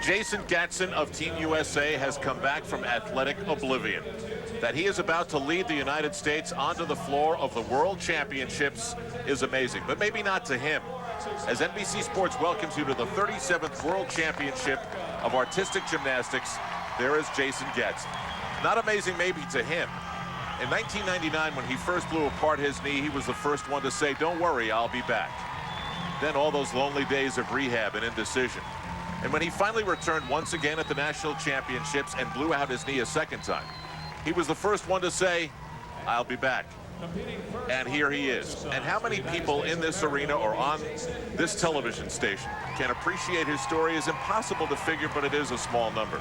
Jason Gatson of Team USA has come back from athletic oblivion. That he is about to lead the United States onto the floor of the World Championships is amazing, but maybe not to him. As NBC Sports welcomes you to the 37th World Championship of Artistic Gymnastics, there is Jason Gatson. Not amazing maybe to him. In 1999, when he first blew apart his knee, he was the first one to say, "Don't worry, I'll be back." Then all those lonely days of rehab and indecision. And when he finally returned once again at the National Championships and blew out his knee a second time, he was the first one to say, "I'll be back." And here he is. And how many people in this arena or on this television station can appreciate his story is impossible to figure, but it is a small number.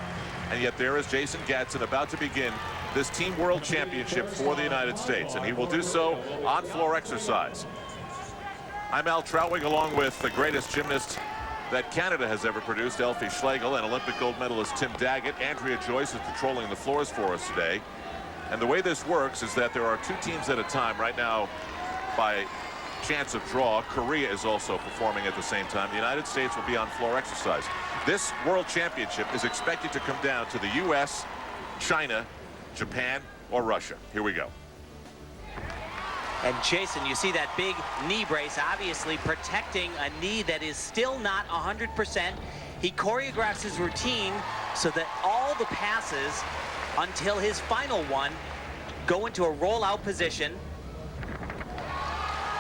And yet there is Jason Gatson about to begin this Team World Championship for the United States, and he will do so on floor exercise. I'm Al Troutwig, along with the greatest gymnast that Canada has ever produced, Elfie Schlegel, and Olympic gold medalist Tim Daggett. Andrea Joyce is patrolling the floors for us today. And the way this works is that there are two teams at a time. Right now, by chance of draw, Korea is also performing at the same time. The United States will be on floor exercise. This World Championship is expected to come down to the US, China, Japan, or Russia. Here we go. And Jason, you see that big knee brace, obviously protecting a knee that is still not 100%. He choreographs his routine so that all the passes until his final one go into a rollout position.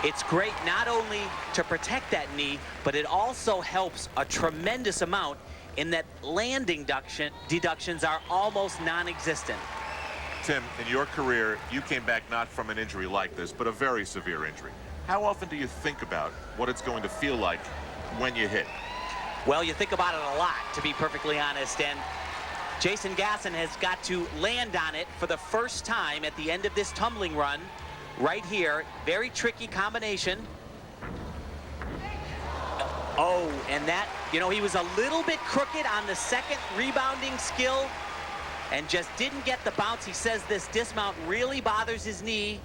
It's great not only to protect that knee, but it also helps a tremendous amount in that landing deductions are almost non-existent. Tim, in your career, you came back not from an injury like this, but a very severe injury. How often do you think about what it's going to feel like when you hit? Well, you think about it a lot, to be perfectly honest, and Jason Gatson has got to land on it for the first time at the end of this tumbling run right here. Very tricky combination. Oh, and that, you know, he was a little bit crooked on the second rebounding skill and just didn't get the bounce. He says this dismount really bothers his knee.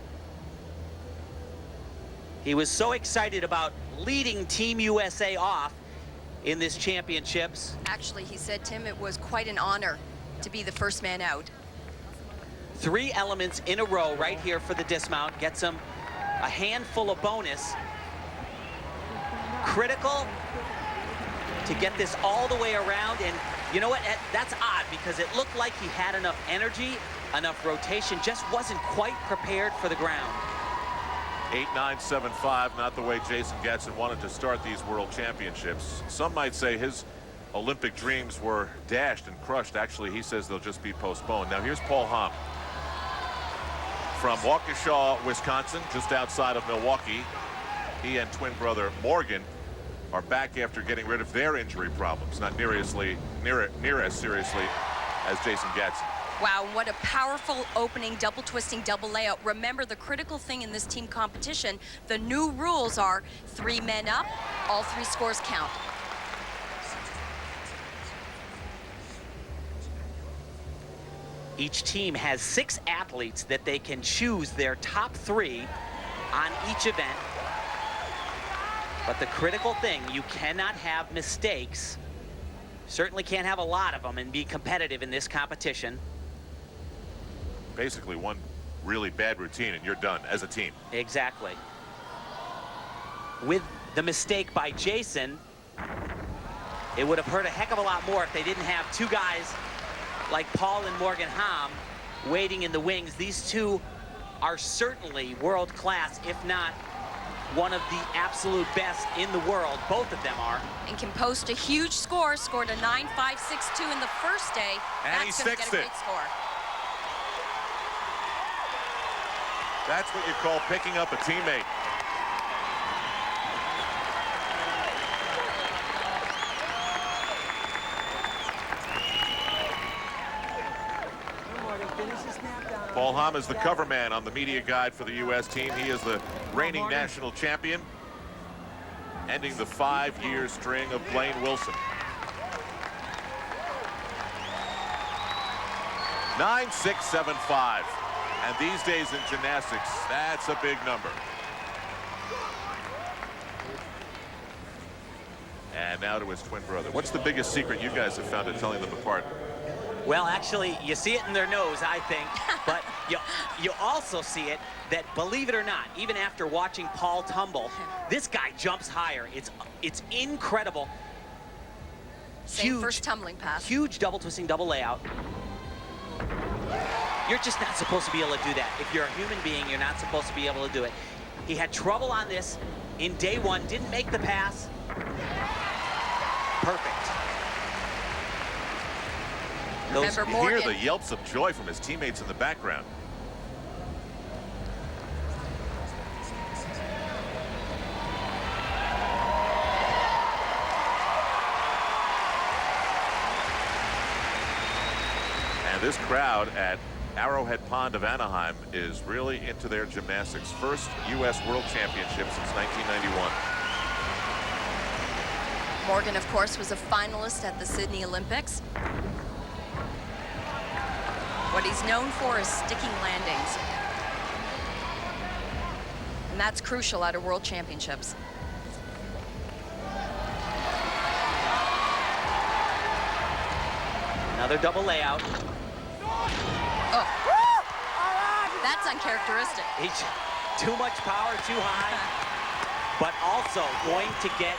He was so excited about leading Team USA off in this championships. Actually, he said, Tim, it was quite an honor to be the first man out. 3 elements in a row right here for the dismount. Gets him a handful of bonus. Critical to get this all the way around. And you know what? That's odd because it looked like he had enough energy, enough rotation, just wasn't quite prepared for the ground. 8-9-7-5, not the way Jason Gatson wanted to start these World Championships. Some might say his Olympic dreams were dashed and crushed. Actually, he says they'll just be postponed. Now here's Paul Hamm from Waukesha, Wisconsin, just outside of Milwaukee. He and twin brother Morgan are back after getting rid of their injury problems, not near as seriously as Jason Gatson. Wow, what a powerful opening, double twisting, double layout. Remember, the critical thing in this team competition, the new rules are 3 men up, all 3 scores count. Each team has 6 athletes that they can choose their top 3 on each event. But the critical thing, you cannot have mistakes. Certainly can't have a lot of them and be competitive in this competition. Basically one really bad routine and you're done as a team. Exactly. With the mistake by Jason, it would have hurt a heck of a lot more if they didn't have 2 guys like Paul and Morgan Hamm waiting in the wings. These 2 are certainly world class, if not one of the absolute best in the world. Both of them are. And can post a huge score. Scored a 9.562 in the first day. And he sixed it. Great score. That's what you call picking up a teammate. Paul Hamm is the cover man on the media guide for the U.S. team. He is the reigning national champion, ending the 5-year string of Blaine Wilson. 9.675. And these days in gymnastics, that's a big number. And and now to his twin brother. What's the biggest secret you guys have found in telling them apart? Well, actually, you see it in their nose, I think, but you also see it that, believe it or not, even after watching Paul tumble, this guy jumps higher. It's incredible. Same first tumbling pass. Huge double twisting, double layout. You're just not supposed to be able to do that. If you're a human being, you're not supposed to be able to do it. He had trouble on this in day one, didn't make the pass. Perfect. Remember, you hear the yelps of joy from his teammates in the background. And this crowd at Arrowhead Pond of Anaheim is really into their gymnastics. First U.S. World Championship since 1991. Morgan, of course, was a finalist at the Sydney Olympics. What he's known for is sticking landings. And that's crucial at a World Championships. Another double layout. Oh. That's uncharacteristic. Too much power, too high, but also going to get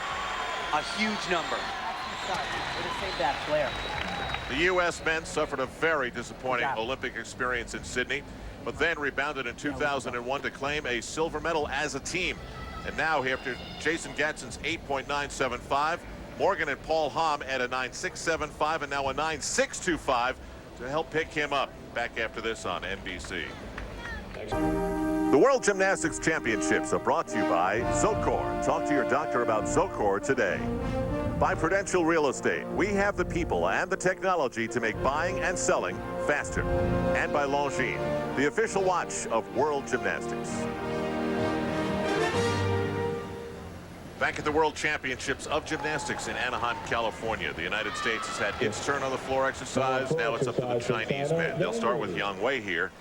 a huge number. Sorry, we're gonna save that flare. The U.S. men suffered a very disappointing Olympic experience in Sydney, but then rebounded in 2001 to claim a silver medal as a team. And now, after Jason Gatson's 8.975, Morgan and Paul Hamm at a 9.675 and now a 9.625 to help pick him up. Back after this on NBC. The World Gymnastics Championships are brought to you by Zocor. Talk to your doctor about Zocor today. By Prudential Real Estate, we have the people and the technology to make buying and selling faster. And by Longines, the official watch of World Gymnastics. Back at the World Championships of Gymnastics in Anaheim, California, the United States has had its turn on the floor exercise. Now it's up to the Chinese men. They'll start with Yang Wei here.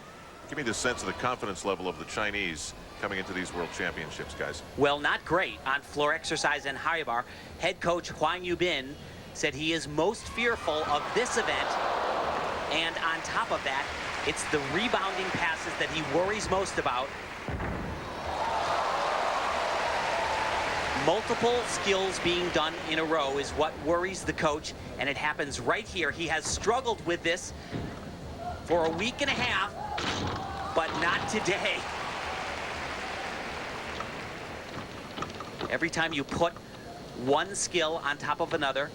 Give me the sense of the confidence level of the Chinese coming into these World Championships, guys. Well, not great on floor exercise and high bar. Head coach Huang Yubin said he is most fearful of this event. And on top of that, it's the rebounding passes that he worries most about. Multiple skills being done in a row is what worries the coach, and it happens right here. He has struggled with this for a week and a half, but not today. Every time you put one skill on top of another,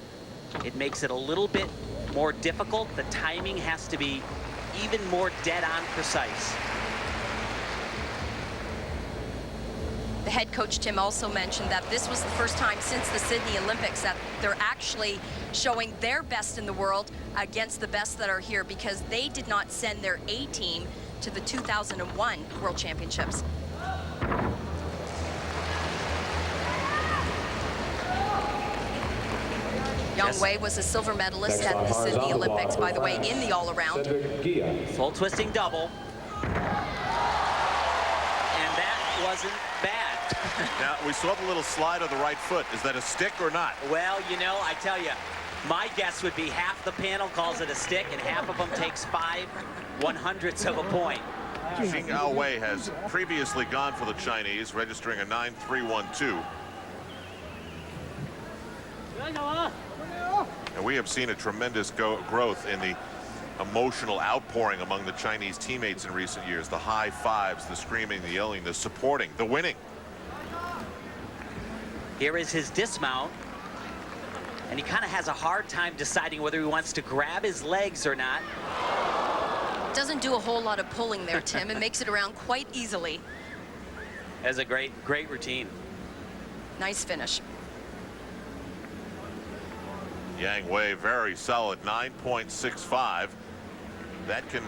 it makes it a little bit more difficult. The timing has to be even more dead-on precise. The head coach, Tim, also mentioned that this was the first time since the Sydney Olympics that they're actually showing their best in the world against the best that are here, because they did not send their A team to the 2001 World Championships. Yang Wei was a silver medalist at the Sydney Olympics, by the way, in the all-around. Full twisting double. And that wasn't bad. Now, we saw the little slide of the right foot. Is that a stick or not? Well, you know, I tell you, my guess would be half the panel calls it a stick and half of them takes 5/100ths of a point. Xing Wei has previously gone for the Chinese, registering a 9.312. And we have seen a tremendous growth in the emotional outpouring among the Chinese teammates in recent years. The high fives, the screaming, the yelling, the supporting, the winning. Here is his dismount. And he kind of has a hard time deciding whether he wants to grab his legs or not. Doesn't do a whole lot of pulling there, Tim. It makes it around quite easily. That's a great routine. Nice finish. Yang Wei, very solid, 9.65. That can